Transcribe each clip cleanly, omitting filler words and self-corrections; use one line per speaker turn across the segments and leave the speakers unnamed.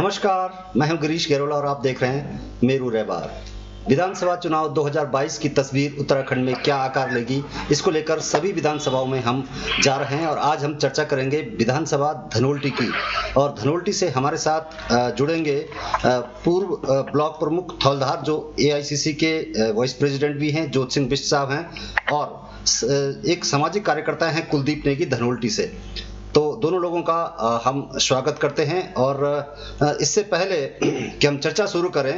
नमस्कार, मैं हूं गिरीश गेरोला और आप देख रहे हैं मेरू रहबार। विधानसभा चुनाव 2022 की तस्वीर उत्तराखंड में क्या आकार लेगी, इसको लेकर सभी विधानसभाओं में हम जा रहे हैं और आज हम चर्चा करेंगे विधानसभा धनोल्टी की। और धनोल्टी से हमारे साथ जुड़ेंगे पूर्व ब्लॉक प्रमुख थौलधार जो एआईसीसी के वाइस प्रेसिडेंट भी हैं, जोत सिंह बिष्ट साहब हैं, और एक सामाजिक कार्यकर्ता हैं कुलदीप नेगी धनोल्टी से। तो दोनों लोगों का हम स्वागत करते हैं। और इससे पहले कि हम चर्चा शुरू करें,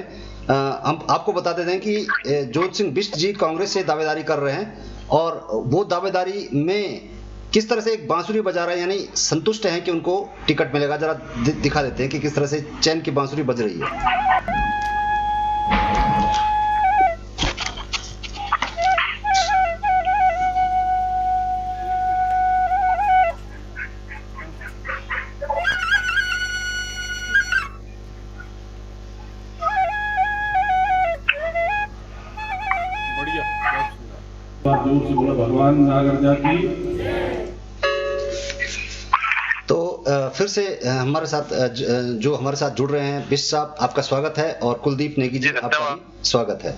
हम आपको बता देते हैं कि जोत सिंह बिष्ट जी कांग्रेस से दावेदारी कर रहे हैं और वो दावेदारी में किस तरह से एक बांसुरी बजा रहे हैं, यानी संतुष्ट हैं कि उनको टिकट मिलेगा। जरा दिखा देते हैं कि किस तरह से चैन की बांसुरी बज रही है।
जोर से बोला भगवान नागराजा की।
तो फिर से हमारे साथ जो हमारे साथ जुड़ रहे हैं बिष्ट साहब, आपका स्वागत है, और कुलदीप नेगी जी आपका भी स्वागत है।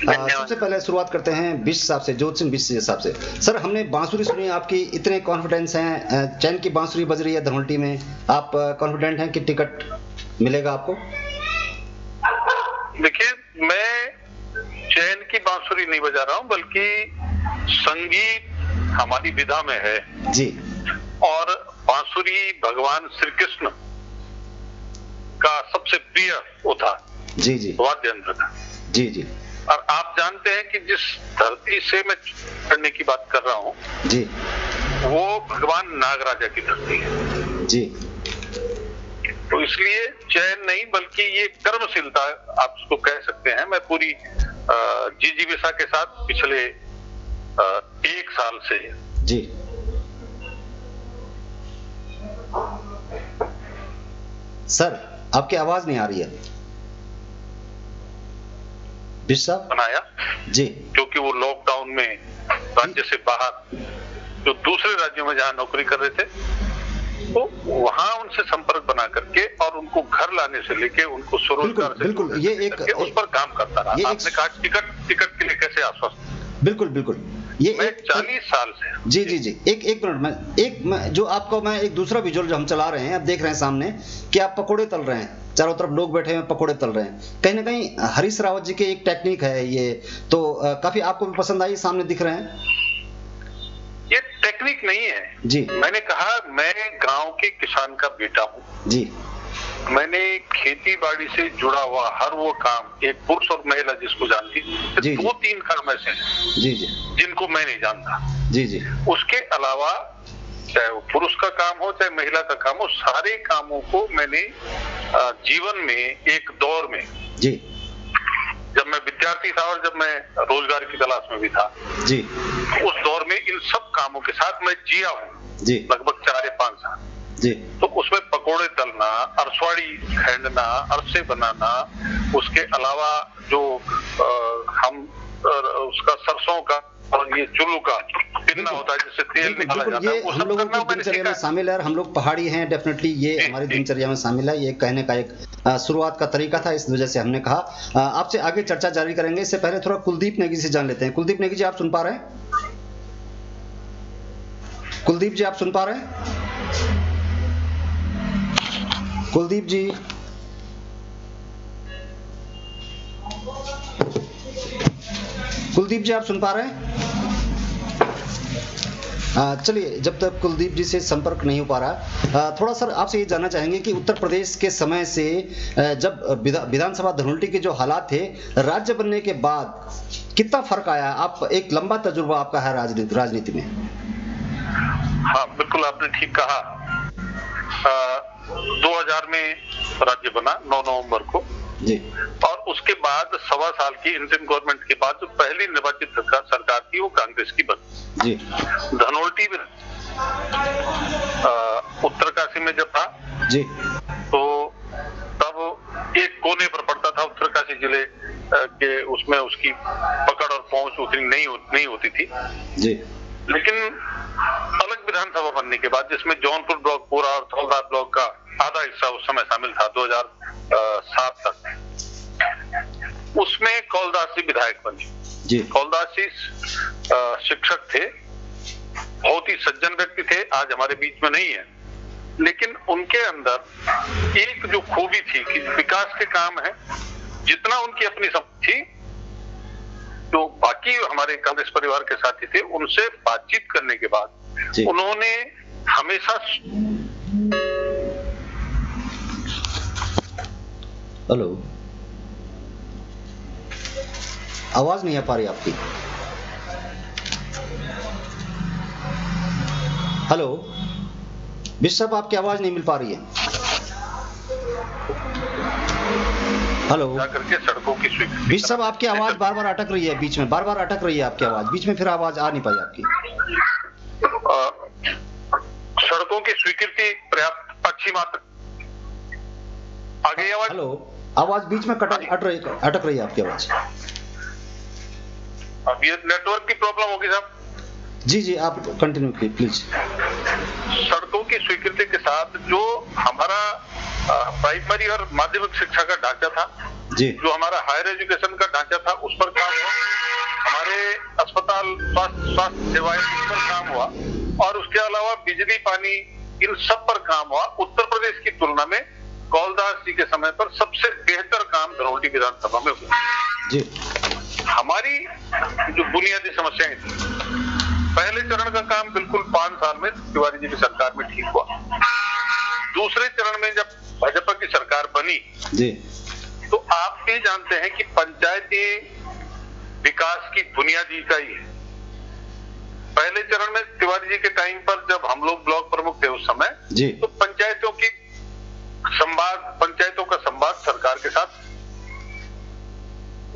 सबसे पहले शुरुआत करते हैं बिष्ट साहब से, जोत सिंह बिष्ट साहब से। सर, हमने बांसुरी सुनी आपकी, इतने कॉन्फिडेंस हैं, चैन की बांसुरी बज रही है धनोल्टी में, आप कॉन्फिडेंट हैं कि टिकट मिलेगा आपको?
देखिए, मैं चैन की बांसुरी नहीं बजा रहा हूं, बल्कि संगीत हमारी विधा में है
जी, और
बांसुरी भगवान श्री कृष्ण का सबसे प्रिय वो था
जी जी
वाद्य यंत्र था
जी जी।
और आप जानते हैं कि जिस धरती से मैं पढ़ने की बात कर रहा हूं
जी,
वो भगवान नागराजा की धरती है
जी।
तो इसलिए चैन नहीं, बल्कि ये कर्मशीलता आप उसको कह सकते हैं। मैं पूरी जिजीविषा के साथ पिछले 1 साल से
जी। सर, आपकी आवाज नहीं आ रही है बिष्ट साहब।
बनाया
जी,
क्योंकि वो लॉकडाउन में राज्य से बाहर जो दूसरे राज्यों में जहां नौकरी कर रहे थे, तो वहां उनसे संपर्क बना करके और उनको घर लाने से लेके उनको स्वरोजगार से
बिल्कुल, ये एक
उस पर काम करता रहा। आपने कहा टिकट के लिए कैसे आश्वस्त?
बिल्कुल ये
मैं 40 साल से
जी जी जी। एक मिनट में जो आपको मैं एक दूसरा विजुअल जो हम चला रहे हैं, आप देख रहे हैं सामने कि आप पकोड़े तल रहे हैं, चारों तरफ लोग बैठे हैं पकोड़े तल रहे हैं। कहीं ना कहीं हरीश रावत जी की एक टेक्निक है ये, तो काफी आपको भी पसंद आई, सामने दिख रहे हैं।
ये टेक्निक नहीं है
जी।
मैंने कहा, मैं गांव के किसान का बेटा हूँ
जी।
मैंने खेती बाड़ी से जुड़ा हुआ हर वो काम, एक पुरुष और महिला जिसको जानती, 2-3 काम ऐसे हैं
जी जी
जिनको मैं नहीं जानता।
जी जी।
उसके अलावा चाहे वो पुरुष का काम हो चाहे महिला का काम हो, सारे कामों को मैंने जीवन में एक दौर में,
जी,
जब मैं विद्यार्थी था और जब मैं रोजगार की तलाश में भी था
जी,
उस दौर में इन सब कामों के साथ मैं जिया हूँ
जी,
लगभग 4 या 5 साल
जी।
तो उसमें पकोड़े तलना, अरसवाड़ी खेंडना, अरसे बनाना, उसके अलावा जो हम उसका सरसों का और ये चुल्लू का पिन्ना होता है जिससे तेल निकाला जाता है, वो
हम
सब
लोगों
करना
की
मैंने
दिनचर्या में
सीखा।
शामिल है और हम लोग पहाड़ी हैं, डेफिनेटली ये हमारी दिनचर्या में शामिल है। ये कहने का एक शुरुआत का तरीका था, इस वजह से हमने कहा। आपसे आगे चर्चा जारी करेंगे, इससे पहले थोड़ा कुलदीप नेगी से जान लेते हैं। कुलदीप नेगी जी, आप सुन पा रहे हैं? कुलदीप जी, आप सुन पा रहे हैं? कुलदीप जी, कुलदीप जी, आप सुन पा रहे हैं? चलिए, जब तक कुलदीप जी से संपर्क नहीं हो पा रहा, थोड़ा सर आपसे ये जानना चाहेंगे कि उत्तर प्रदेश के समय से जब विधानसभा धनोल्टी के जो हालात थे, राज्य बनने के बाद कितना फर्क आया? आप एक लंबा तजुर्बा आपका है राजनीति में।
हाँ, बिल्कुल आपने ठीक कहा। 2000 में राज्य बना 9 नवंबर को
जी,
और उसके बाद 1.25 साल की इंटरिम गवर्नमेंट के बाद जो पहली निर्वाचित सरकार थी वो कांग्रेस की बनी
जी।
धनोल्टी में उत्तरकाशी में जब था
जी,
तो तब एक कोने पर पड़ता था उत्तरकाशी जिले के, उसमें उसकी पकड़ और पहुंच उतनी नहीं होती थी।
जी।
लेकिन अलग विधानसभा बनने के बाद, जिसमें जौनपुर ब्लॉक पूरा और थौलदार ब्लॉक का आधा हिस्सा उस समय शामिल था 2007 तक, उसमें कौलदास जी विधायक बने। कौलदास जी शिक्षक थे, बहुत ही सज्जन व्यक्ति थे, आज हमारे बीच में नहीं है, लेकिन उनके अंदर एक जो खूबी थी कि विकास के काम है, जितना उनकी अपनी समझ थी, तो बाकी हमारे कांग्रेस परिवार के साथी थे, उनसे बातचीत करने के बाद उन्होंने हमेशा।
हेलो, आवाज नहीं आ पा रही आपकी। हेलो बिश साहब, आपकी आवाज नहीं मिल पा रही है। हेलो
करके सड़कों की स्वीकृति।
बिश साहब, आपकी आवाज बार बार अटक रही है, बीच में बार बार अटक रही है आपकी आवाज, बीच में फिर आवाज आ नहीं पाई आपकी।
सड़कों की स्वीकृति पर्याप्त अच्छी मात्रा आ गई आवाज।
हेलो, आवाज बीच में अटक रही है आपकी आवाज।
अब ये नेटवर्क की प्रॉब्लम होगी साहब।
जी, आप कंटिन्यू प्लीज।
सड़कों की स्वीकृति के साथ जो हमारा प्राइमरी और माध्यमिक शिक्षा का ढांचा था
जी,
जो हमारा हायर एजुकेशन का ढांचा था, उस पर काम हुआ। हमारे अस्पताल, स्वास्थ्य सेवाएं, उस पर काम हुआ, और उसके अलावा बिजली, पानी, इन सब पर काम हुआ। उत्तर प्रदेश की तुलना में कौलदास जी के समय पर सबसे बेहतर काम धनौल्टी विधानसभा में हुआ
जी।
हमारी जो बुनियादी समस्याएं थी, पहले चरण का काम बिल्कुल 5 साल में तिवारी जी की सरकार में ठीक हुआ। दूसरे चरण में जब भाजपा की सरकार बनी
जी,
तो आप भी जानते हैं कि पंचायती विकास की बुनियादी इकाई है। पहले चरण में तिवारी जी के टाइम पर जब हम लोग ब्लॉक प्रमुख थे उस समय
जी,
तो पंचायतों का संवाद सरकार के साथ,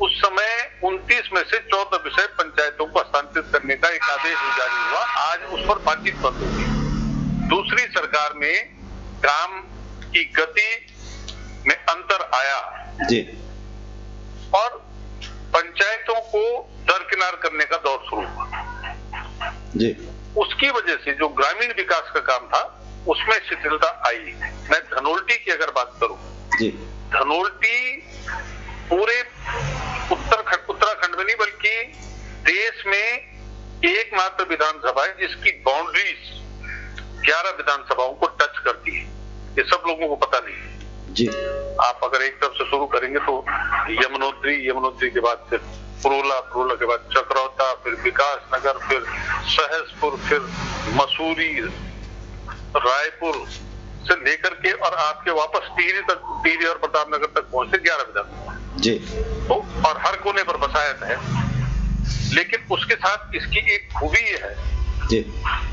उस समय 29 में से 14 विषय पंचायतों को हस्तांतरित करने का एक आदेश जारी हुआ। आज उस पर बातचीत बंद होगी। दूसरी सरकार में काम की गति में अंतर आया
जी,
और पंचायतों को दरकिनार करने का दौर शुरू हुआ
जी।
उसकी वजह से जो ग्रामीण विकास का काम था उसमें शिथिलता आई। मैं धनौल्टी की अगर बात करूं
जी,
धनौल्टी पूरे उत्तराखंड में नहीं बल्कि देश में एकमात्र विधानसभा है जिसकी बाउंड्रीज 11 विधानसभाओं को टच करती है। ये सब लोगों को पता नहीं है
जी।
आप अगर एक तरफ से शुरू करेंगे तो यमुनोत्री के बाद फिर पुरोला के बाद चक्रौता, फिर विकास नगर, फिर सहसपुर, फिर मसूरी, रायपुर से लेकर के और आपके वापस टिहरी और प्रतापनगर तक पहुंचे 11 विधानसभा
जी।
तो और हर कोने पर बसायत है। लेकिन उसके साथ इसकी एक खूबी ये है
जी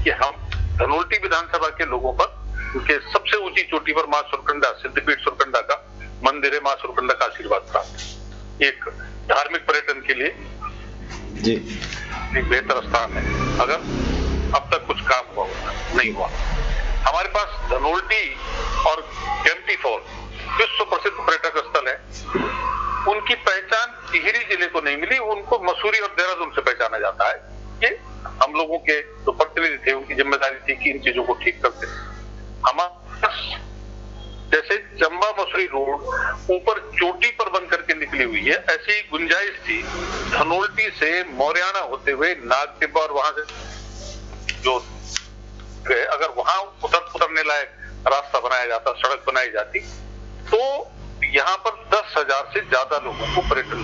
कि हम धनौल्टी विधानसभा के लोगों पर उनके सबसे ऊंची चोटी पर मां सुरकंडा, सिद्धपीठ सुरकंडा का मंदिर है, मां सुरकंडा का आशीर्वाद प्राप्त, एक धार्मिक पर्यटन के लिए
जी
एक बेहतर स्थान है। अगर अब तक कुछ काम हुआ नहीं हुआ। हमारे पास धनौल्टी और केम्प्टी फॉल विश्व प्रसिद्ध पर्यटक स्थल है, उनकी पहचान टिहरी जिले को नहीं मिली, उनको मसूरी और देहरादून से पहचाना जाता है। ये हम लोगों के जो प्रतिनिधि थे उनकी जिम्मेदारी थी कि इन चीजों को ठीक करते। हमारे जैसे चंबा मसूरी रोड ऊपर चोटी पर बन करके निकली हुई है, ऐसी गुंजाइश थी धनौल्टी से मौरियाना होते हुए नागटिब्बा और वहां से जो अगर वहां उतरने लायक रास्ता बनाया जाता, सड़क बनाई जाती, तो यहाँ पर 10,000 से ज्यादा लोगों को पर्यटन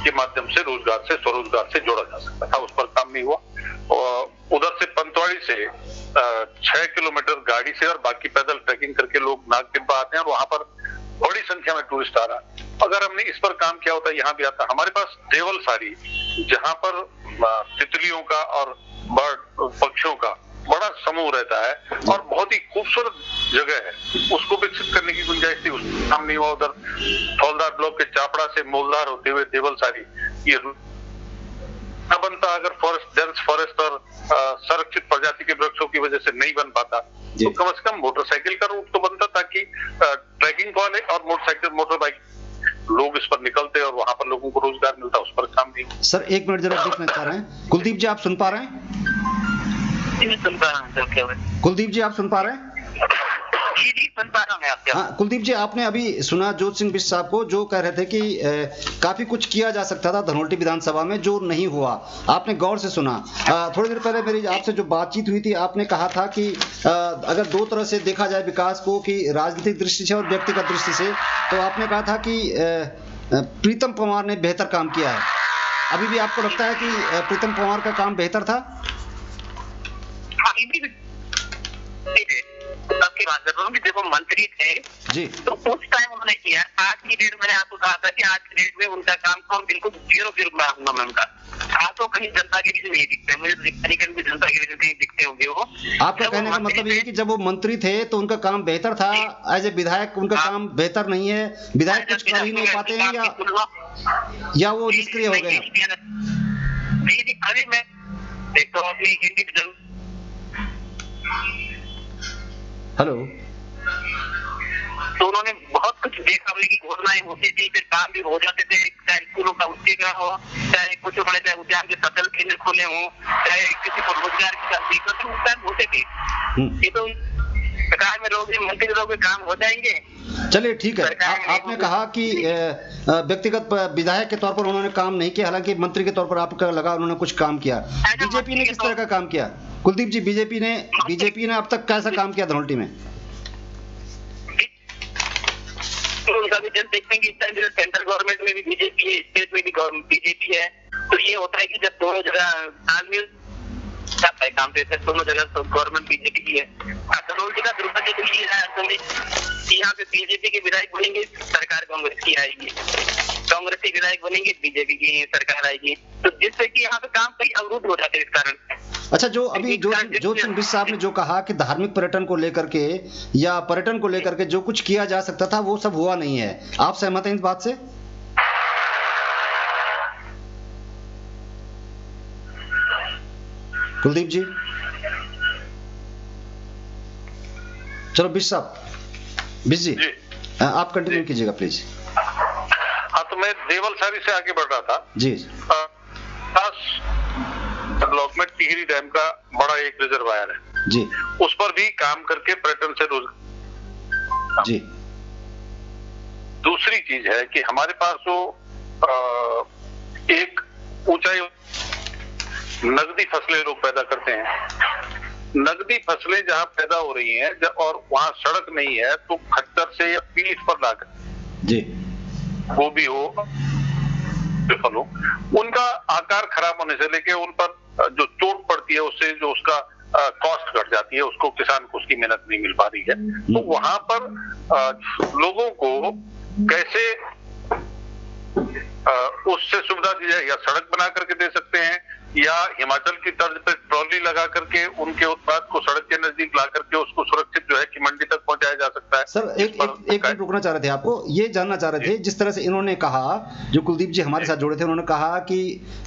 के माध्यम से रोजगार से स्वरोजगार से जोड़ा जा सकता था। उस पर काम नहीं हुआ। और उधर से पंतवाड़ी से 6 किलोमीटर गाड़ी से और बाकी पैदल ट्रैकिंग करके लोग नागटिब्बा आते हैं और वहां पर बड़ी संख्या में टूरिस्ट आ रहा है। अगर हमने इस पर काम किया होता यहाँ भी आता। हमारे पास देवल सारी जहाँ पर तितलियों का और बर्ड पक्षियों का बड़ा समूह रहता है और बहुत ही खूबसूरत जगह है, उसको विकसित करने की गुंजाइश थी, उसका काम नहीं हुआ। उधर थौलदार ब्लॉक के चापड़ा से मोलदार होते हुए देवल सारी ये न बनता अगर डेंस फॉरेस्ट और संरक्षित प्रजाति के वृक्षों की वजह से नहीं बन पाता, तो कम से कम मोटरसाइकिल का रूट तो बनता ताकि ट्रैकिंग वाले और मोटर बाइक लोग इस पर निकलते और वहां पर लोगों को रोजगार मिलता। उस पर काम नहीं।
सर 1 मिनट जरा देखना चाह रहे हैं। कुलदीप जी, आप सुन पा रहे हैं?
मैं सुन पा रहा हूँ सर क्या हुआ?
कुलदीप जी आप सुन पा रहे हैं?
जी सुन पा रहा हूँ मैं आपके।
हाँ कुलदीप जी, आपने अभी सुना जोत सिंह बिष्ट साहब को जो कह रहे थे कि काफी कुछ किया जा सकता था धनोल्टी विधानसभा में जो नहीं हुआ। आपने गौर से सुना। थोड़ी देर पहले मेरी आपसे जो बातचीत हुई थी आपने कहा था कि अगर दो तरह से देखा जाए विकास को, कि राजनीतिक दृष्टि से और व्यक्तिगत दृष्टि से, तो आपने कहा था कि प्रीतम पंवार ने बेहतर काम किया है। अभी भी आपको लगता है कि प्रीतम पंवार का काम बेहतर था?
आपकी बात कर रहा हूँ कि देखो मंत्री थे
जी,
तो उस टाइम उन्होंने किया। आज की डेट मैंने आपको कहा था कि आज की डेट में उनका काम को बिल्कुल 0 मानूंगा मैं उनका। आज तो कहीं जनता के बीच नहीं दिखते, मुझे दिखता नहीं कहीं जनता के बीच कहीं दिखते होंगे वो।
आपका कहने का मतलब ये है कि जब वो मंत्री थे तो उनका काम बेहतर था, एज ए विधायक उनका काम बेहतर नहीं है, विधायक कुछ कर ही नहीं पाते हैं, या वो निष्क्रिय हो गए?
जी अभी मैं देखता हूँ अपनी इंडिविजुअल।
हेलो,
तो उन्होंने बहुत कुछ देखा, की घोषणाएं होती थी, फिर काम भी हो जाते थे, चाहे स्कूलों का उच्चीकरण हो, चाहे कुछ उन्होंने चाहे उद्यान के फसल केंद्र खोले हों, चाहे किसी को रोजगार की उस टाइम होते थे। ये तो सरकार में लोग मंत्री लोग काम हो जाएंगे।
चलिए ठीक है। आपने कहा कि व्यक्तिगत विधायक के तौर पर उन्होंने काम नहीं किया, हालांकि मंत्री के तौर पर आपको लगा उन्होंने कुछ काम किया। बीजेपी ने किस तरह का काम किया कुलदीप जी? बीजेपी ने अब तक कैसा काम किया धनोल्टी में?
उनका भी जब देखते हैं कि इस टाइम सेंट्रल गवर्नमेंट में भी बीजेपी है, स्टेट में भी बीजेपी है, तो ये होता है कि जब दोनों जगह आदमी जाता है काम पे, दोनों जगह तो गवर्नमेंट बीजेपी की है। धनोल्टी का दुर्भाग्य तो ये है कि यहाँ पे बीजेपी के विधायक बनेंगे, सरकार कांग्रेस की आएगी, कांग्रेस के विधायक बनेंगे, बीजेपी की सरकार आएगी, तो जिससे कि यहाँ पे काम कई अवरुद्ध हो जाते हैं इस कारण।
अच्छा, जो अभी जोत सिंह बिष्ट साहब ने जो कहा कि धार्मिक पर्यटन को लेकर के या पर्यटन को लेकर के जो कुछ किया जा सकता था वो सब हुआ नहीं है, आप सहमत हैं इस बात से? कुलदीप जी? चलो बिष्ट जी, आप कंटिन्यू कीजिएगा प्लीज।
हाँ, तो मैं देवलसारी से आगे बढ़ रहा था
जी।
ब्लॉक में टिहरी डैम का बड़ा एक रिजर्वायर है
जी,
उस पर भी काम करके पर्यटन से रोजगार
जी।
दूसरी चीज है कि हमारे पास वो एक ऊंचाई नगदी फसलें लोग पैदा करते हैं। नगदी फसलें जहाँ पैदा हो रही हैं और वहाँ सड़क नहीं है, तो खच्चर से या पीठ पर लाकर
जी
वो भी हो फलों, उनका आकार खराब होने से लेके उन पर जो चोट पड़ती है उससे जो उसका कॉस्ट घट जाती है, उसको किसान को उसकी मेहनत नहीं मिल पा रही है। तो वहां पर लोगों को कैसे उससे सुविधा दी जाए, या सड़क बना करके दे सकते हैं, या हिमाचल की तर्ज पे ट्रॉली लगा करके उनके उत्पाद को सड़क के नजदीक ला करके उसको सुरक्षित जो है कि मंडी तक पहुंचाया जा सकता है।
सर एक मिनट रुकना चाह रहे थे, आपको ये जानना चाह रहे थे, जिस तरह से इन्होंने कहा, जो कुलदीप जी हमारे साथ जुड़े थे, उन्होंने कहा कि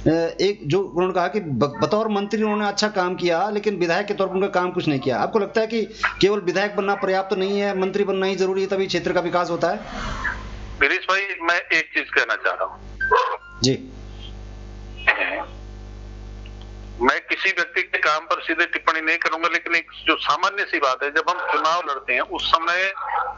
उन्होंने कहा कि बतौर मंत्री उन्होंने अच्छा काम किया लेकिन विधायक के तौर पर उनका काम कुछ नहीं किया। आपको लगता है कि केवल विधायक बनना पर्याप्त नहीं है, मंत्री बनना ही जरूरी है, तभी क्षेत्र का विकास होता है?
गिरीश भाई, मैं एक चीज कहना चाह रहा हूँ
जी।
मैं किसी व्यक्ति के काम पर सीधे टिप्पणी नहीं करूंगा, लेकिन एक जो सामान्य सी बात है, जब हम चुनाव लड़ते हैं उस समय,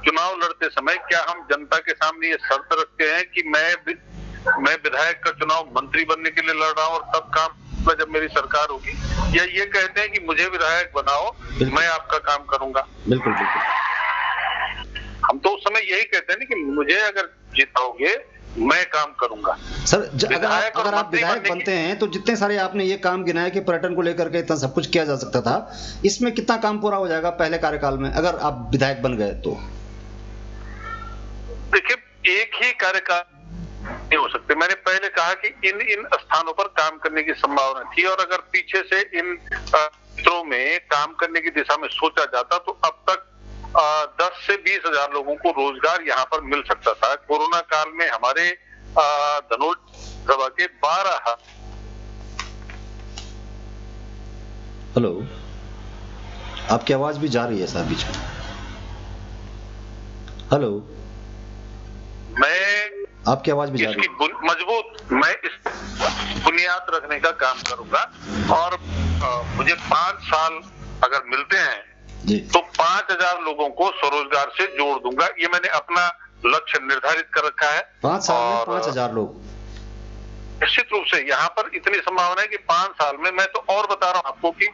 चुनाव लड़ते समय क्या हम जनता के सामने ये शर्त रखते हैं कि मैं विधायक का चुनाव मंत्री बनने के लिए लड़ रहा हूँ और तब काम जब मेरी सरकार होगी, या ये कहते हैं कि मुझे विधायक बनाओ, मैं आपका काम करूंगा?
बिल्कुल बिल्कुल।
हम तो उस समय यही कहते हैं कि मुझे अगर जिताओगे मैं काम करूंगा।
सर अगर आप विधायक बनते हैं तो जितने सारे आपने ये काम गिनाए कि पर्यटन को लेकर के इतना सब कुछ किया जा सकता था, इसमें कितना काम पूरा हो जाएगा पहले कार्यकाल में अगर आप विधायक बन गए तो?
देखिए, एक ही कार्यकाल नहीं हो सकते। मैंने पहले कहा कि इन स्थानों पर काम करने की संभावना थी, और अगर पीछे से इन क्षेत्रों में काम करने की दिशा में सोचा जाता तो अब तक 10 से 20 हजार लोगों को रोजगार यहाँ पर मिल सकता था। कोरोना काल में हमारे धनोल्टी सभा के 12।
हेलो, आपकी आवाज भी जा रही है सर बीच में। हेलो, आपकी आवाज भी जा रही है।
मजबूत मैं इस बुनियाद रखने का काम करूंगा, और मुझे 5 साल अगर मिलते हैं
जी
तो 5000 लोगों को स्वरोजगार से जोड़ दूंगा। ये मैंने अपना लक्ष्य निर्धारित कर रखा है।
5 साल में
और
5000 लोग।
निश्चित रूप से यहाँ पर इतनी संभावना है कि 5 साल में, मैं तो और बता रहा हूँ आपको कि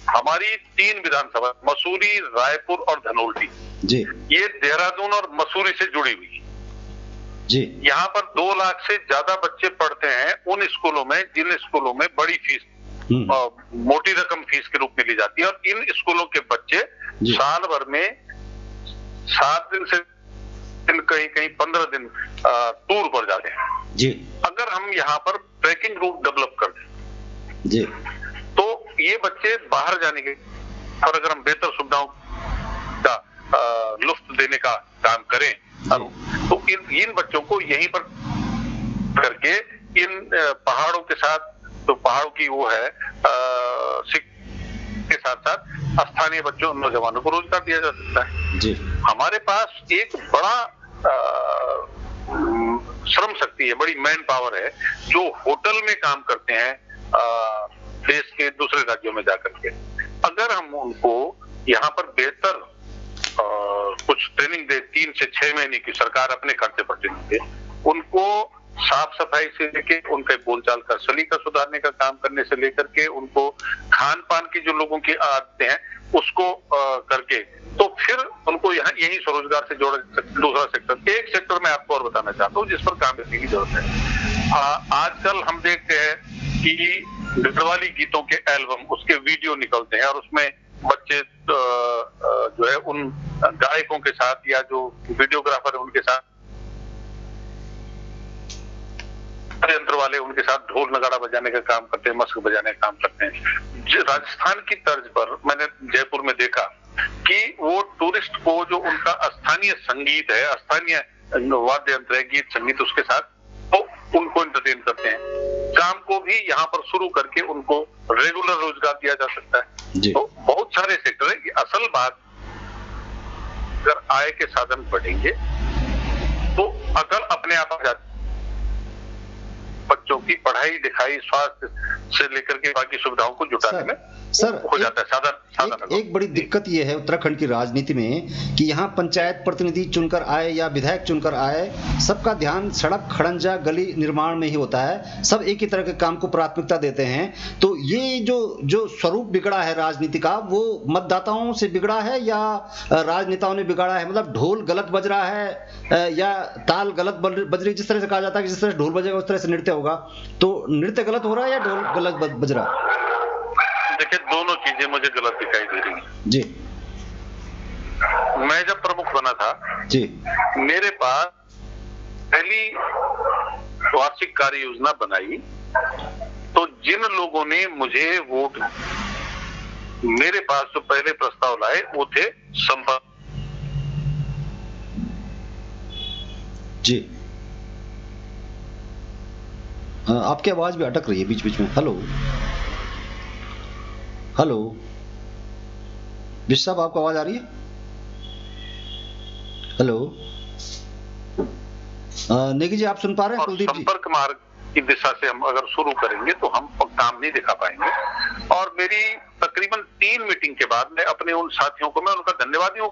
हमारी 3 विधानसभा, मसूरी, रायपुर और धनोल्टी,
जी
ये देहरादून और मसूरी से जुड़ी हुई।
जी
यहाँ पर 2 लाख से ज्यादा बच्चे पढ़ते हैं उन स्कूलों में जिन स्कूलों में बड़ी फीस, मोटी रकम फीस के रूप में ली जाती है, और इन स्कूलों के बच्चे
जी।
साल भर में 7 दिन से कहीं कहीं 15 दिन टूर पर जाते हैं।
जी
अगर हम यहाँ पर ट्रैकिंग रूट डेवलप कर दें
जी
तो ये बच्चे बाहर जाने के, और अगर हम बेहतर सुविधाओं का लुत्फ देने का काम करें तो इन बच्चों को यहीं पर करके इन पहाड़ों के साथ, तो पहाड़ों की वो है के साथ साथ स्थानीय बच्चों, नौजवानों को रोजगार दिया जा सकता है।
जी
हमारे पास एक बड़ा श्रम शक्ति है, बड़ी मैन पावर है, जो होटल में काम करते हैं देश के दूसरे राज्यों में जाकर के। अगर हम उनको यहाँ पर बेहतर कुछ ट्रेनिंग दे, 3 से 6 महीने की, सरकार अपने खर्चे पर ट्रेनिंग दे, उनको साफ सफाई से लेके उनके बोलचाल का सलीका सुधारने का काम करने से लेकर के उनको खान पान की जो लोगों की आदतें हैं उसको करके, तो फिर उनको यहाँ यही स्वरोजगार से जोड़ा जा सकता है। दूसरा सेक्टर, एक सेक्टर मैं आपको और बताना चाहता हूँ जिस पर काम करने की जरूरत है। आजकल हम देखते हैं कि गढ़वाली गीतों के एल्बम, उसके वीडियो निकलते हैं और उसमें बच्चे जो है उन गायकों के साथ या जो वीडियोग्राफर है उनके साथ, यंत्र वाले उनके साथ ढोल नगाड़ा बजाने का काम करते हैं, मस्क बजाने का काम करते हैं। राजस्थान की तर्ज पर मैंने जयपुर में देखा कि वो टूरिस्ट को जो उनका स्थानीय संगीत है, स्थानीय वाद्य यंत्र है, गीत संगीत, उसके साथ तो उनको एंटरटेन करते हैं। काम को भी यहाँ पर शुरू करके उनको रेगुलर रोजगार दिया जा सकता है। तो बहुत सारे सेक्टर है। ये असल बात, अगर आय के साधन बढ़ेंगे तो अकल अपने आप आ जाती, बच्चों की पढ़ाई लिखाई, स्वास्थ्य से लेकर के बाकी सुविधाओं को जुटाने में हो जाता है साधन।
एक बड़ी दिक्कत यह है उत्तराखंड की राजनीति में कि यहाँ पंचायत प्रतिनिधि चुनकर आए या विधायक चुनकर आए, सबका ध्यान सड़क, खड़ंजा, गली निर्माण में ही होता है। सब एक ही तरह के काम को प्राथमिकता देते हैं। तो ये जो स्वरूप बिगड़ा है राजनीति का, वो मतदाताओं से बिगड़ा है या राजनेताओं ने बिगाड़ा है? मतलब ढोल गलत बज रहा है या ताल गलत बज रही, जिस तरह से कहा जाता है कि जिस तरह ढोल बजेगा उस तरह से नृत्य होगा, तो नृत्य गलत हो रहा है या ढोल गलत बज रहा है?
देखिए, दोनों चीजें मुझे गलत दिखाई दे रही हैं।
जी,
मैं जब प्रमुख बना था
जी,
मेरे पास पहली वार्षिक कार्य योजना बनाई, तो जिन लोगों ने मुझे वोट, मेरे पास जो पहले प्रस्ताव लाए वो थे संपर्क।
जी, आपकी आवाज भी अटक रही है बीच बीच में। हेलो हेलो, विश साहब, आपको आवाज आ रही है? हेलो, नेगी जी, आप सुन पा रहे हैं? कुलदीप जी,
संपर्क मार्ग की दिशा से हम अगर शुरू करेंगे तो हम काम नहीं दिखा पाएंगे। और मेरी तकरीबन 3 मीटिंग के बाद मैं अपने उन साथियों को, मैं उनका धन्यवादी हूँ,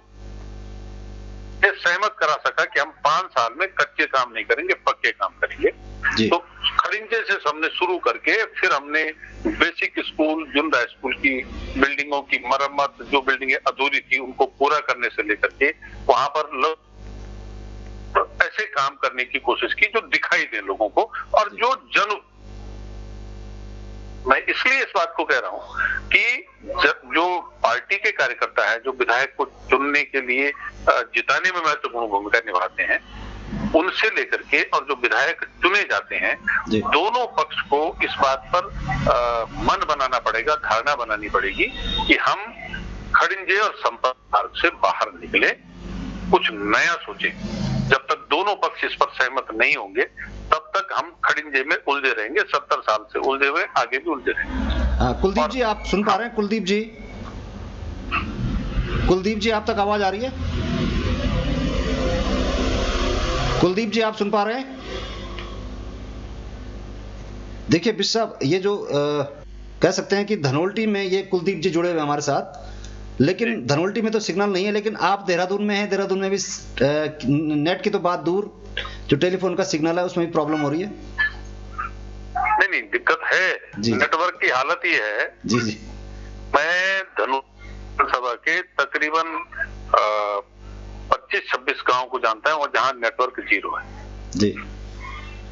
सहमत करा सका कि हम 5 साल में कच्चे काम नहीं करेंगे, पक्के काम करेंगे। तो खड़िंजे से हमने शुरू करके फिर हमने बेसिक स्कूल, जुंदा स्कूल की बिल्डिंगों की मरम्मत, जो बिल्डिंगें अधूरी थी उनको पूरा करने से लेकर के वहां पर ऐसे काम करने की कोशिश की जो दिखाई दे लोगों को, और जो मैं इसलिए इस बात को कह रहा हूं कि जो पार्टी के कार्यकर्ता है, जो विधायक को चुनने के लिए जिताने में महत्वपूर्ण भूमिका निभाते हैं, उनसे लेकर के और जो विधायक चुने जाते हैं, दोनों पक्ष को इस बात पर मन बनाना पड़ेगा, धारणा बनानी पड़ेगी कि हम खड़िंजे और संपर्क मार्ग से बाहर निकले, कुछ नया सोचें। जब तक दोनों पक्ष इस पर सहमत नहीं होंगे तब तक हम खड़िंजे में उलझे रहेंगे, 70 साल से उलझे हुए, आगे भी उलझे रहेंगे।
कुलदीप जी, आप सुन पा रहे हैं? कुलदीप जी, कुलदीप जी, आप तक आवाज आ रही है? कुलदीप जी, आप सुन पा रहे हैं? देखिए बिश साहब, ये जो कह सकते हैं कि धनोल्टी में ये कुलदीप जी जुड़े हुए हमारे साथ, लेकिन धनोल्टी में तो सिग्नल नहीं है, लेकिन आप देहरादून में हैं, देहरादून में भी नेट की तो बात दूर, जो टेलीफोन का सिग्नल है उसमें भी प्रॉब्लम हो रही है।
नहीं दिक्कत है
जी।
नेटवर्क की हालत ये है।
जी जी।
मैं धनोल्टी सभा के तकरीबन 25-26 गांव को जानता हूं और जहां नेटवर्क जीरो है
जी।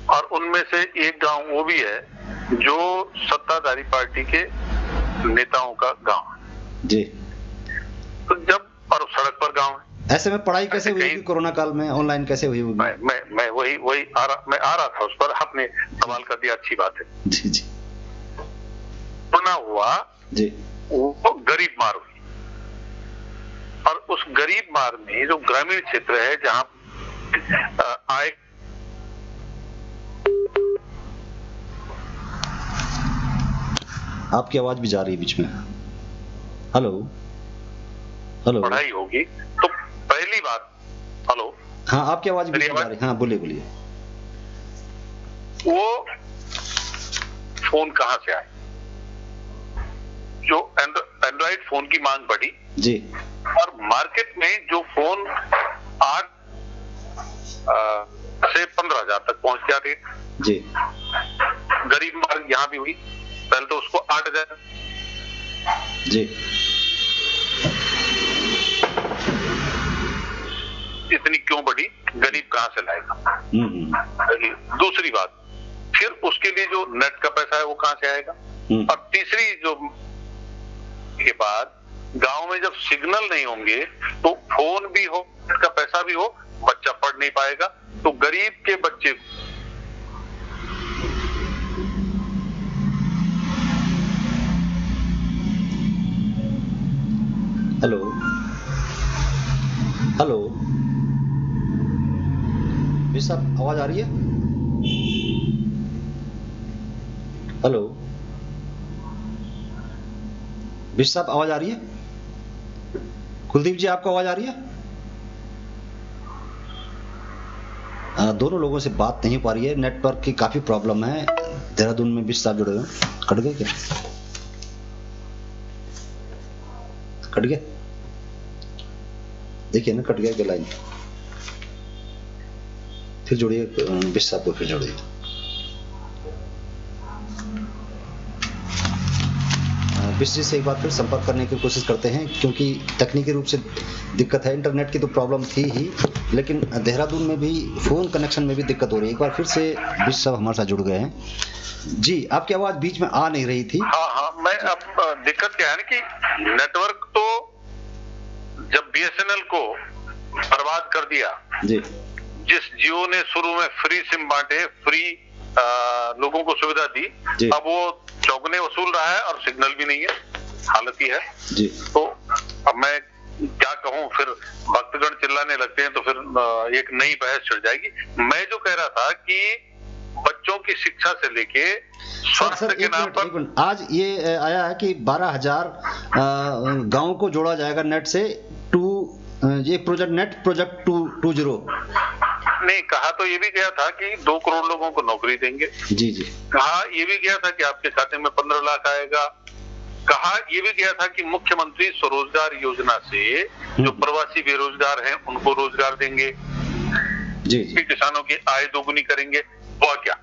और उनमें से एक गांव वो भी है जो सत्ताधारी पार्टी के नेताओं का गांव है
जी।
तो जब और सड़क पर गांव है,
ऐसे में पढ़ाई कैसे हुई होगी कोरोना काल में, ऑनलाइन कैसे हुई होगी?
मैं वही आ रहा था उस पर, आपने सवाल कर दिया, अच्छी बात है।
जी जी।
कोरोना हुआ
जी।
वो गरीब मार हुई और उस गरीब मार में जो ग्रामीण क्षेत्र है जहां आय
आपकी आवाज भी जा रही है बीच में। Hello hello.
पढ़ाई होगी तो पहली बात, हेलो
हाँ आपकी आवाज भी जा रही है, हाँ बोलिए बोलिए।
वो फोन कहां से आए? जो एंड्रॉइड फोन की मांग बढ़ी
जी,
और मार्केट में जो फोन 8 से 15,000 तक पहुंच जाते
जी
गरीब मार्ग यहां भी हुई, पहले तो उसको 8,000
जी।
इतनी क्यों बढ़ी? गरीब कहां से लाएगा? दूसरी बात, फिर उसके लिए जो नेट का पैसा है वो कहां से आएगा? और तीसरी जो के बाद गांव में जब सिग्नल नहीं होंगे तो फोन भी हो, नेट का पैसा भी हो, बच्चा पढ़ नहीं पाएगा। तो गरीब के बच्चे
हेलो हेलो जी साहब, आवाज आ रही है? हेलो बिश साहब, आवाज आ रही है? कुलदीप जी आपको आवाज आ रही है? दोनों लोगों से बात नहीं हो पा रही है, नेटवर्क की काफी प्रॉब्लम है। देहरादून में बिश साहब जुड़े हुए हैं। कट गए क्या? कट गया? देखिए ना, कट गया क्या लाइन? फिर जोड़िए बिश साहब को, फिर जोड़िए। बिश जी से एक बार फिर संपर्क करने की कोशिश करते हैं, क्योंकि तकनीकी रूप से दिक्कत है। इंटरनेट की तो प्रॉब्लम थी ही, लेकिन देहरादून में भी फोन कनेक्शन में भी दिक्कत हो रही है। एक बार फिर से बिश साहब हमारे साथ जुड़ गए हैं। जी, आपकी आवाज बीच में आ नहीं रही थी।
हाँ, मैं अब दिक्कत क्या है ना कि नेटवर्क तो जब बीएसएनएल को बर्बाद कर दिया
जी,
जिस जियो ने शुरू में फ्री सिम बांटे, फ्री लोगों को सुविधा दी, अब वो चौगुने वसूल रहा है और सिग्नल भी नहीं है, हालत ही है
जी।
तो अब मैं क्या कहूं, फिर भक्तगण चिल्लाने लगते हैं तो फिर एक नई बहस छिड़ जाएगी। मैं जो कह रहा था कि बच्चों की शिक्षा से लेके स्वास्थ्य के नाम पर
आज ये आया है कि 12,000 गांव को जोड़ा जाएगा नेट से। ये प्रोजेक्ट 2.0
नहीं कहा, तो ये भी गया था कि 2 करोड़ लोगों को नौकरी देंगे।
जी जी।
कहा ये भी गया था कि आपके खाते में 15 लाख आएगा। कहा ये भी गया था कि मुख्यमंत्री स्वरोजगार योजना से जो प्रवासी बेरोजगार हैं उनको रोजगार देंगे,
जी जी।
किसानों की आय दोगुनी करेंगे। हुआ क्या?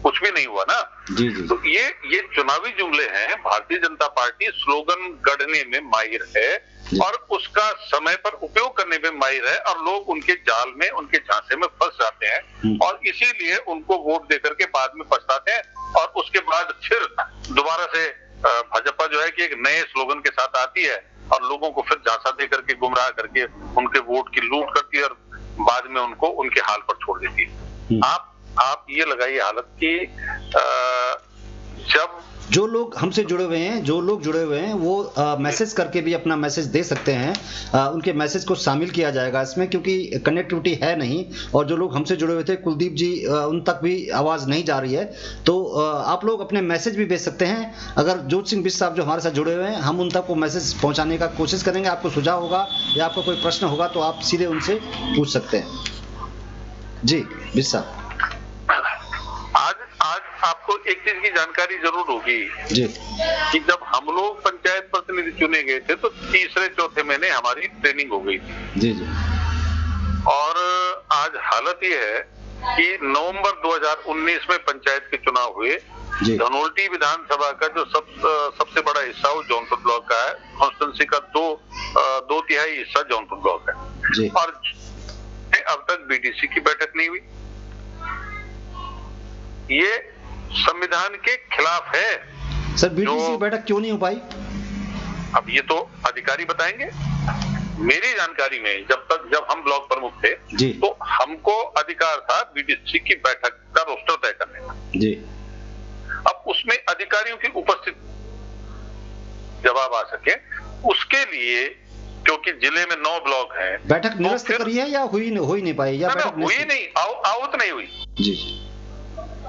कुछ भी नहीं हुआ ना।
जी जी।
तो ये चुनावी जुमले हैं। भारतीय जनता पार्टी स्लोगन गढ़ने में माहिर है और उसका समय पर उपयोग करने में माहिर है, और लोग उनके जाल में, उनके झांसे में फंस जाते हैं और इसीलिए उनको वोट देकर के बाद में पछताते हैं। और उसके बाद फिर दोबारा से भाजपा जो है कि एक नए स्लोगन के साथ आती है और लोगों को फिर झांसा दे करके, गुमराह करके उनके वोट की लूट करती है और बाद में उनको उनके हाल पर छोड़ देती है। आप ये लगाइए हालत की जब
जो लोग हमसे जुड़े हुए हैं वो मैसेज करके भी अपना मैसेज दे सकते हैं। उनके मैसेज को शामिल किया जाएगा इसमें, क्योंकि कनेक्टिविटी है नहीं। और जो लोग हमसे जुड़े हुए थे, कुलदीप जी, उन तक भी आवाज़ नहीं जा रही है। तो आप लोग अपने मैसेज भी भेज सकते हैं। अगर जोत सिंह बिश साहब जो हमारे साथ जुड़े हुए हैं, हम उन तक वो मैसेज पहुँचाने का कोशिश करेंगे। आपको सुझाव होगा या आपको कोई प्रश्न होगा तो आप सीधे उनसे पूछ सकते हैं। जी बिश साहब,
आज आपको एक चीज की जानकारी जरूर होगी
जी
कि जब हम लोग पंचायत प्रतिनिधि चुने गए थे तो तीसरे चौथे महीने हमारी ट्रेनिंग हो गई थी।
जी जी
और आज हालत ये है कि नवंबर 2019 में पंचायत के चुनाव हुए।
जी
धनोल्टी विधानसभा का जो सबसे बड़ा हिस्सा वो जौनपुर ब्लॉक का है। कॉन्स्टिट्यूंसी का दो तिहाई हिस्सा जौनपुर ब्लॉक है।
जी
और अब तक बीडीसी की बैठक नहीं हुई। ये संविधान के खिलाफ है।
सर, बीडीसी की बैठक क्यों नहीं हो पाई?
अब ये तो अधिकारी बताएंगे। मेरी जानकारी में जब हम ब्लॉक प्रमुख थे
जी
तो हमको अधिकार था बीडीसी की बैठक का रोस्टर तय करने का।
जी
अब उसमें अधिकारियों की उपस्थिति जवाब आ सके उसके लिए, क्योंकि जिले में 9 ब्लॉक हैं।
बैठक निरस्त करी है या हो ही नहीं पाई, या बैठक
हुई नहीं, आहूत नहीं हुई।
जी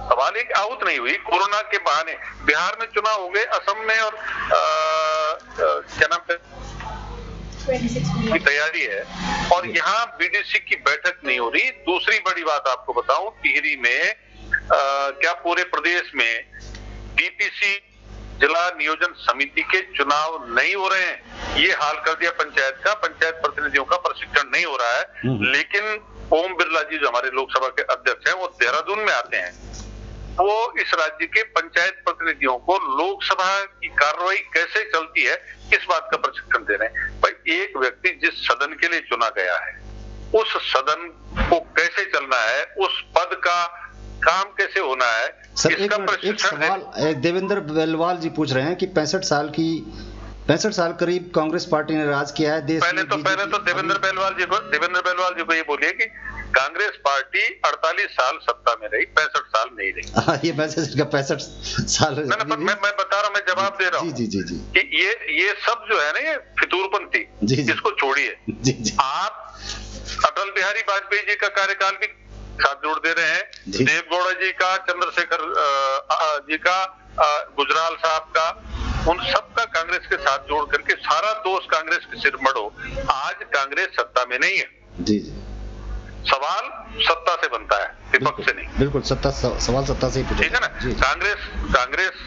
सवाल एक आहूत नहीं हुई। कोरोना के बहाने बिहार में चुनाव हो गए, असम में, और क्या नाम है की तैयारी है, और यहाँ बीडीसी की बैठक नहीं हो रही। दूसरी बड़ी बात आपको बताऊं, टिहरी में क्या पूरे प्रदेश में डीपीसी जिला नियोजन समिति के चुनाव नहीं हो रहे हैं। ये हाल कर दिया पंचायत का। पंचायत प्रतिनिधियों का प्रशिक्षण नहीं हो रहा है। लेकिन ओम बिरला जी जो हमारे लोकसभा के अध्यक्ष हैं वो देहरादून में आते हैं। वो इस राज्य के पंचायत प्रतिनिधियों को लोकसभा की कार्रवाई कैसे चलती है इस बात का प्रशिक्षण दे रहे हैं। भाई, एक व्यक्ति जिस सदन के लिए चुना गया है उस सदन को कैसे चलना है, उस पद का काम कैसे होना है,
सर,
इसका
एक सवाल देवेंद्र बेलवाल जी पूछ रहे हैं कि 65 साल करीब कांग्रेस पार्टी ने राज किया है देश
पहले तो देवेंद्र बेलवाल जी को ये बोलिए कि कांग्रेस पार्टी 48 साल सत्ता में रही, 65 साल नहीं रही।
ये मैसेज का 65 साल
मैं बता रहा हूँ, मैं जवाब दे रहा हूँ
जी
कि ये सब जो है ना, ये फितूरपंथी, इसको छोड़िए। आप अटल बिहारी वाजपेयी जी का कार्यकाल भी साथ जोड़ दे रहे हैं, देवगौड़ा जी का, चंद्रशेखर जी का, गुजराल साहब का, उन सब का कांग्रेस के साथ जोड़ करके सारा दोष कांग्रेस के सिर मढ़ो। आज कांग्रेस सत्ता में नहीं है।
जी
सवाल सत्ता से बनता है, विपक्ष से नहीं।
बिल्कुल, सवाल सत्ता से ही पूछा,
ठीक है ना।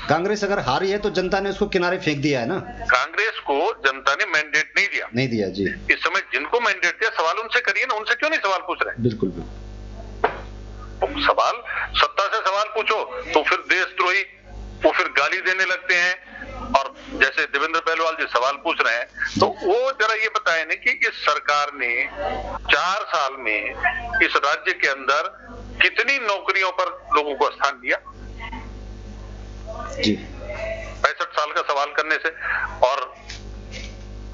कांग्रेस अगर हारी है तो जनता ने उसको किनारे फेंक दिया है ना।
कांग्रेस को जनता ने मैंडेट नहीं दिया
जी।
इस समय जिनको मैंडेट दिया, सवाल उनसे करिए ना, उनसे क्यों नहीं सवाल पूछ रहे हैं?
बिल्कुल
सवाल सत्ता से सवाल पूछो तो फिर देशद्रोही वो फिर गाली देने लगते हैं। और जैसे देवेंद्र बेलवाल जी सवाल पूछ रहे हैं तो वो जरा ये बताएं ना कि इस सरकार ने 4 साल में इस राज्य के अंदर कितनी नौकरियों पर लोगों को स्थान दिया
जी।
65 साल का सवाल करने से। और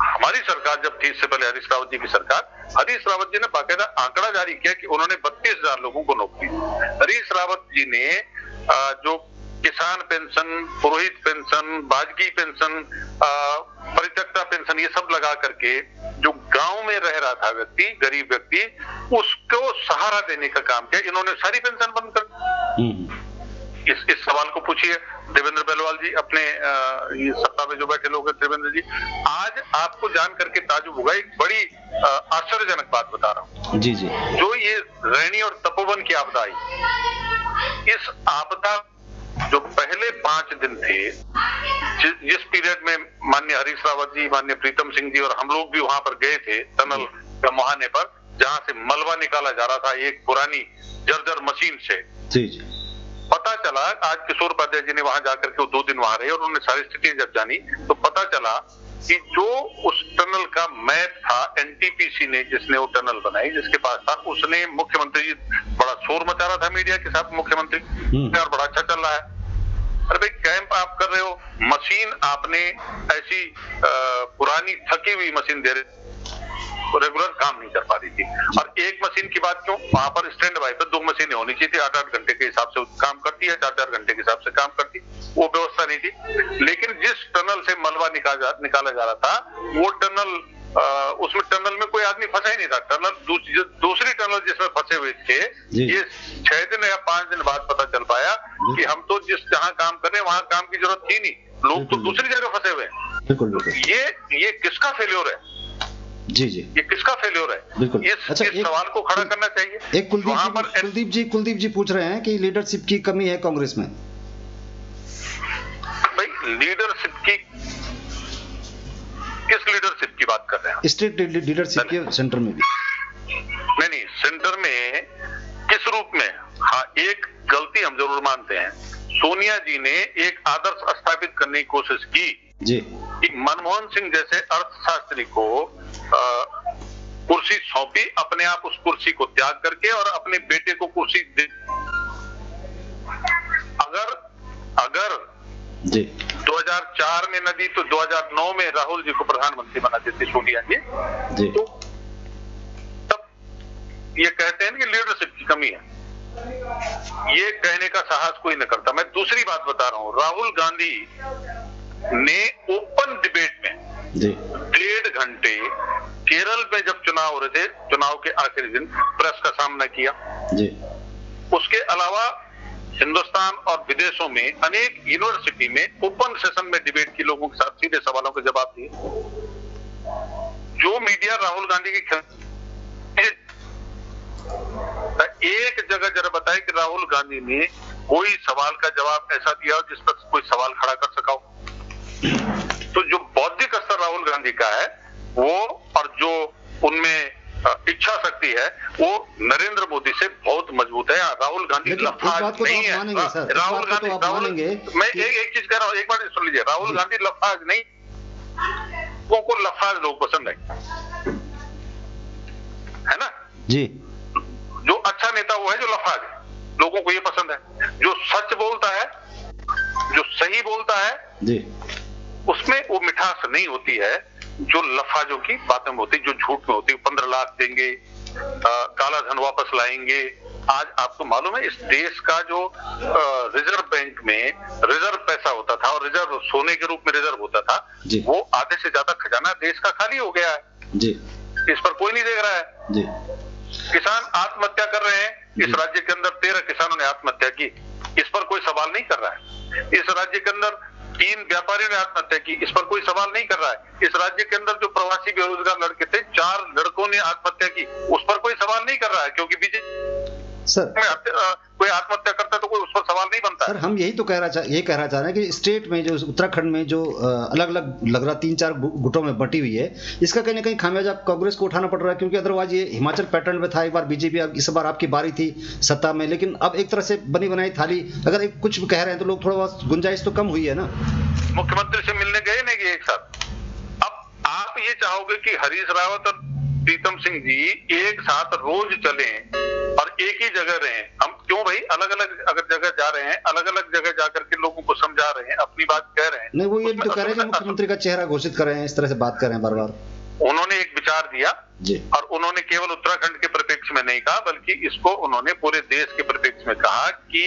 हमारी सरकार जब थी, इससे पहले हरीश रावत जी की सरकार, हरीश रावत जी ने बाकायदा आंकड़ा जारी किया कि उन्होंने 32,000 लोगों को नौकरी दी। हरीश रावत जी ने जो किसान पेंशन, पुरोहित पेंशन, बाजगी पेंशन, परित्यक्ता पेंशन, ये सब लगा करके जो गांव में रह रहा था व्यक्ति, गरीब व्यक्ति, उसको सहारा देने का काम किया। इन्होंने सारी पेंशन बंद कर। इस सवाल को पूछिए देवेंद्र बेलवाल जी, अपने ये सत्ता में जो बैठे लोग हैं, देवेंद्र जी, आज आपको जान करके ताजुब होगा। एक बड़ी आश्चर्यजनक बात बता रहा हूँ
जी।
जो ये रैनी और तपोवन की आपदा आई, इस आपदा जो पहले 5 दिन थे, जिस पीरियड में माननीय हरीश रावत जी, माननीय प्रीतम सिंह जी और हम लोग भी वहां पर गए थे टनल का मुहाने पर, जहां से मलबा निकाला जा रहा था एक पुरानी जर्जर मशीन से।
जी।
पता चला, आज किशोर उपाध्याय जी ने वहां जाकर के 2 दिन वहां रहे और उन्होंने सारी स्थिति जब जानी तो पता चला कि जो उस टनल का मैप था, एनटीपीसी ने, जिसने वो टनल बनाई, जिसके पास था, उसने, मुख्यमंत्री जी बड़ा शोर मचा रहा था मीडिया के साथ, मुख्यमंत्री और बड़ा अच्छा चल रहा है। अरे भाई, कैंप आप कर रहे हो, मशीन आपने ऐसी पुरानी थकी हुई मशीन दे रहे, रेगुलर काम नहीं कर पा रही थी। और एक मशीन की बात क्यों, वहां पर स्टैंड बाय पर 2 मशीनें होनी चाहिए थी, 8-8 घंटे के हिसाब से काम करती है, 4-4 घंटे के हिसाब से काम करती, वो व्यवस्था नहीं थी। लेकिन जिस टनल से मलबा निकाला जा रहा था, वो टनल, उसमें टनल में कोई आदमी फंसा ही नहीं था। टनल दूसरी टनल जिसमें फंसे हुए थे, ये 6 दिन या 5 दिन बाद पता चल पाया कि हम तो जहाँ काम कर रहे हैं वहां काम की जरूरत थी नहीं, लोग तो दूसरी जगह फंसे हुए हैं।
बिल्कुल।
ये किसका फेल्योर है?
जी।
ये किसका फेल्योर है?
बिल्कुल।
इस सवाल को खड़ा करना चाहिए।
एक कुलदीप जी पूछ रहे हैं कि लीडरशिप की कमी है कांग्रेस में।
भाई लीडरशिप की, किस लीडरशिप की बात कर रहे हैं?
स्टेट लीडरशिप के सेंटर में भी
नहीं, सेंटर में किस रूप में? हाँ, एक गलती हम जरूर मानते हैं, सोनिया जी ने एक आदर्श स्थापित करने की कोशिश की
जी
कि मनमोहन सिंह जैसे अर्थशास्त्री को कुर्सी सौंपी, अपने आप उस कुर्सी को त्याग करके और अपने बेटे को कुर्सी दे। अगर
जी
2004 में न दी तो 2009 में राहुल जी को प्रधानमंत्री बना देती सोनिया जी। तो तब ये कहते हैं कि लीडरशिप की कमी है, ये कहने का साहस कोई न करता। मैं दूसरी बात बता रहा हूं, राहुल गांधी ने ओपन डिबेट में 1.5 घंटे केरल में जब चुनाव हो रहे थे, चुनाव के आखिरी दिन प्रेस का सामना किया
जी।
उसके अलावा हिंदुस्तान और विदेशों में अनेक यूनिवर्सिटी में ओपन सेशन में डिबेट की, लोगों के साथ सीधे सवालों के जवाब दिए। जो मीडिया राहुल गांधी की एक जगह जरा बताए कि राहुल गांधी ने कोई सवाल का जवाब ऐसा दिया जिस पर कोई सवाल खड़ा कर सका हो। तो जो बौद्धिक स्तर राहुल गांधी का है वो, और जो उनमें इच्छा शक्ति है वो नरेंद्र मोदी से बहुत मजबूत है। राहुल गांधी लफाज नहीं है। राहुल गांधी, मैं एक चीज कह रहा हूँ, एक बार सुन लीजिए, राहुल गांधी लफाज नहीं, लोगों को लफाज लोग पसंद है ना
जी।
जो अच्छा नेता वो है जो लफाज है, लोगों को ये पसंद है। जो सच बोलता है, जो सही बोलता है
जी,
उसमें वो मिठास नहीं होती है जो लफाजों की बातें में होती, जो झूठ में होती। 15 लाख देंगे, काला धन वापस लाएंगे। आज आपको मालूम है इस देश का जो रिजर्व बैंक में रिजर्व पैसा होता था और रिजर्व सोने के रूप में रिजर्व होता था, वो आधे से ज्यादा खजाना देश का खाली हो गया है
जी।
इस पर कोई नहीं देख रहा है
जी।
किसान आत्महत्या कर रहे हैं। इस राज्य के अंदर 13 किसानों ने आत्महत्या की, इस पर कोई सवाल नहीं कर रहा है। इस राज्य के अंदर 3 व्यापारियों ने आत्महत्या की, इस पर कोई सवाल नहीं कर रहा है। इस राज्य के अंदर जो प्रवासी बेरोजगार लड़के थे, 4 लड़कों ने आत्महत्या की, उस पर कोई सवाल नहीं कर रहा है, क्योंकि बीजेपी
सर
कोई आत्महत्या करता है तो कोई उस पर सवाल नहीं बनता।
सर हम यही तो कहना चाह रहे हैं कि स्टेट में जो उत्तराखंड में जो अलग अलग लग रहा 3-4 गुटों में बटी हुई है, इसका कहीं ना कहीं खामियाजा कांग्रेस को उठाना पड़ रहा है, क्योंकि अदरवाइज ये हिमाचल पैटर्न में था। एक बार बीजेपी, अब इस बार आपकी बारी थी सत्ता में, लेकिन अब एक तरह से बनी बनाई थाली, अगर एक कुछ भी कह रहे हैं तो लोग थोड़ा बहुत गुंजाइश तो कम हुई है ना।
मुख्यमंत्री से मिलने गए नहीं कि एक साथ। अब आप ये चाहोगे कि हरीश रावत और प्रीतम सिंह जी एक साथ रोज चलें और एक ही जगह रहें? हम क्यों भाई अलग अलग अगर जगह जा रहे हैं, अलग अलग जगह जाकर के लोगों को समझा रहे हैं, अपनी बात कह रहे हैं।
नहीं, वो ये भी तो कह रहे हैं कि मुख्यमंत्री का चेहरा घोषित कर रहे हैं, इस तरह से बात कर रहे हैं बार बार।
उन्होंने एक विचार दिया
जी,
और उन्होंने केवल उत्तराखंड के परिप्रेक्ष्य में नहीं कहा, बल्कि इसको उन्होंने पूरे देश के परिप्रेक्ष्य में कहा कि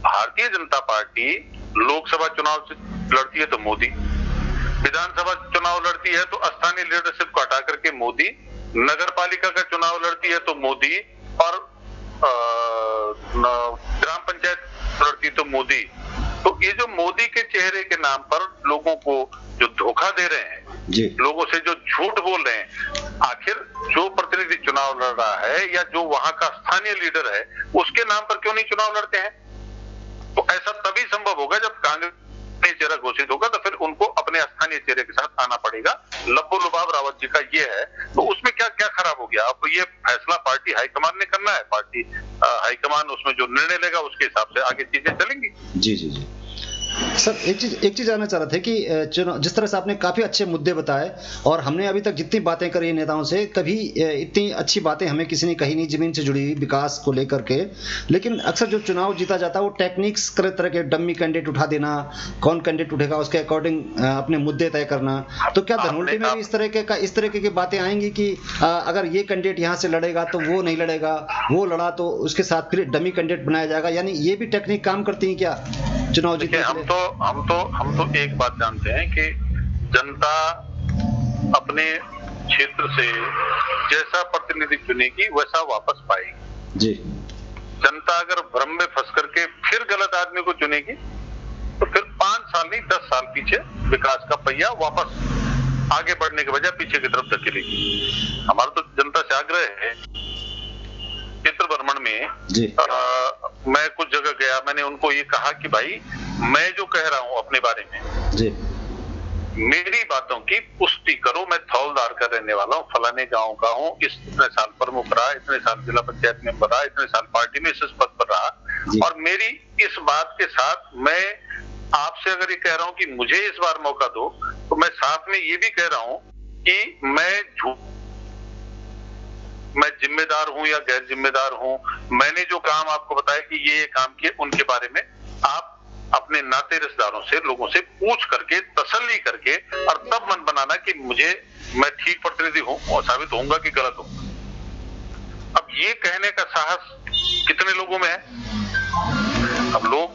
भारतीय जनता पार्टी लोकसभा चुनाव लड़ती है तो मोदी, विधानसभा चुनाव लड़ती है तो स्थानीय लीडरशिप को हटा करके मोदी, नगर पालिका का चुनाव लड़ती है तो मोदी, और ग्राम पंचायत लड़ती तो मोदी। तो ये जो मोदी के चेहरे के नाम पर लोगों को जो धोखा दे रहे हैं
जी,
लोगों से जो झूठ बोल रहे हैं, आखिर जो प्रतिनिधि चुनाव लड़ रहा है या जो वहां का स्थानीय लीडर है, उसके नाम पर क्यों नहीं चुनाव लड़ते हैं? तो ऐसा तभी संभव होगा जब कांग्रेस चेहरा घोषित होगा, तो फिर उनको अपने स्थानीय चेहरे के साथ आना पड़ेगा। लब्बो लुबाब रावत जी का ये है, तो उसमें क्या क्या खराब हो गया? अब ये फैसला पार्टी हाईकमान ने करना है, पार्टी हाईकमान उसमें जो निर्णय लेगा उसके हिसाब से आगे चीजें चलेंगी।
जी जी जी। सर एक चीज जानना चाह रहे थे कि जिस तरह से आपने काफी अच्छे मुद्दे बताए, और हमने अभी तक जितनी बातें करी नेताओं से, कभी इतनी अच्छी बातें हमें किसी ने कही नहीं जमीन से जुड़ी हुई विकास को लेकर के। लेकिन अक्सर जो चुनाव जीता जाता है वो टेक्निक्स तरह के डम्मी कैंडिडेट उठा देना, कौन कैंडिडेट उठेगा उसके अकॉर्डिंग अपने मुद्दे तय करना। तो क्या धनोल्टी में भी इस तरह की बातें आएंगी कि अगर ये कैंडिडेट यहाँ से लड़ेगा तो वो नहीं लड़ेगा, वो लड़ा तो उसके साथ फिर डमी कैंडिडेट बनाया जाएगा? यानी ये भी टेक्निक काम करती है क्या चुनाव जीतने?
हम तो एक बात जानते हैं कि जनता अपने क्षेत्र से जैसा प्रतिनिधि चुनेगी वैसा वापस पाएगी
जी।
जनता अगर भ्रम में फंस करके फिर गलत आदमी को चुनेगी तो फिर 5 साल नहीं 10 साल पीछे विकास का पहिया वापस आगे बढ़ने के बजाय पीछे की तरफ धकेलेगी। हमारा तो जनता से आग्रह है, क्षेत्र भ्रमण में मैं कुछ जगह गया, मैंने उनको ये कहा कि भाई मैं जो कह रहा हूँ अपने बारे में
जी
मेरी बातों की पुष्टि करो। मैं थौलदार का रहने वाला हूँ, फलाने गांव का हूँ, इतने साल प्रमुख रहा, इतने साल जिला पंचायत मेंबर रहा, इतने साल पार्टी में इस पद पर रहा, और मेरी इस बात के साथ मैं आपसे अगर ये कह रहा हूँ कि मुझे इस बार मौका दो, तो मैं साथ में ये भी कह रहा हूँ कि मैं जिम्मेदार हूँ या गैर जिम्मेदार हूँ। मैंने जो काम आपको बताया कि ये काम किए, उनके बारे में आप अपने नाते रिश्तेदारों से, लोगों से पूछ करके, तसल्ली करके, और तब मन बनाना कि मैं ठीक प्रतिनिधि हूँ और साबित होऊंगा कि गलत हूँ। अब ये कहने का साहस कितने लोगों में है? अब लोग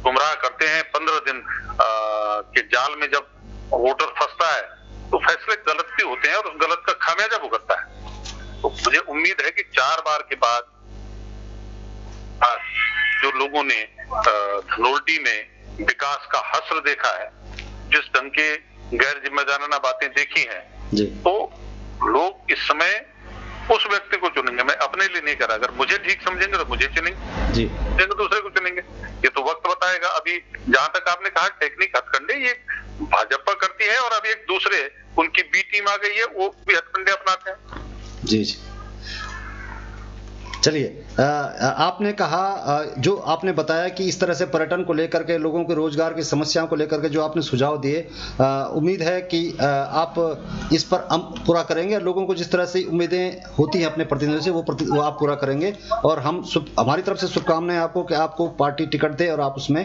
गुमराह करते हैं। 15 दिन के जाल में जब वोटर फंसता है तो फैसले गलत भी होते हैं और उस गलत का खामियाजा भुगतता है। तो मुझे उम्मीद है कि 4 बार के बाद जो लोगों ने धनोल्टी में विकास का हस्र देखा है, जिस ढंग के गैर जिम्मेदाराना बातें देखी हैं, तो लोग इस समय उस व्यक्ति को चुनेंगे। मैं अपने लिए नहीं कर रहा, अगर मुझे ठीक समझेंगे तो मुझे चुनेंगे, दूसरे को चुनेंगे। ये तो वक्त बताएगा। अभी जहां तक आपने कहा टेक्निक हथकंडे, ये भाजपा करती है और अभी एक दूसरे उनकी बी टीम आ गई है, वो भी हथकंडे अपनाते हैं।
जी जी, चलिए, आपने कहा, जो आपने बताया कि इस तरह से पर्यटन को लेकर के, लोगों के रोजगार की समस्याओं को लेकर के जो आपने सुझाव दिए, उम्मीद है कि आप इस पर पूरा करेंगे और लोगों को जिस तरह से उम्मीदें होती हैं अपने प्रतिनिधियों से, वो आप पूरा करेंगे। और हमारी तरफ से शुभकामनाएं आपको कि आपको पार्टी टिकट दे और आप उसमें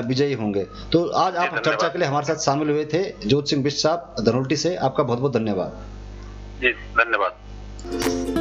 विजयी होंगे। तो आज आप चर्चा के लिए हमारे साथ शामिल हुए थे, ज्योत सिंह बिष्ट साहब, धनोल्टी से। आपका बहुत बहुत धन्यवाद।
जी धन्यवाद।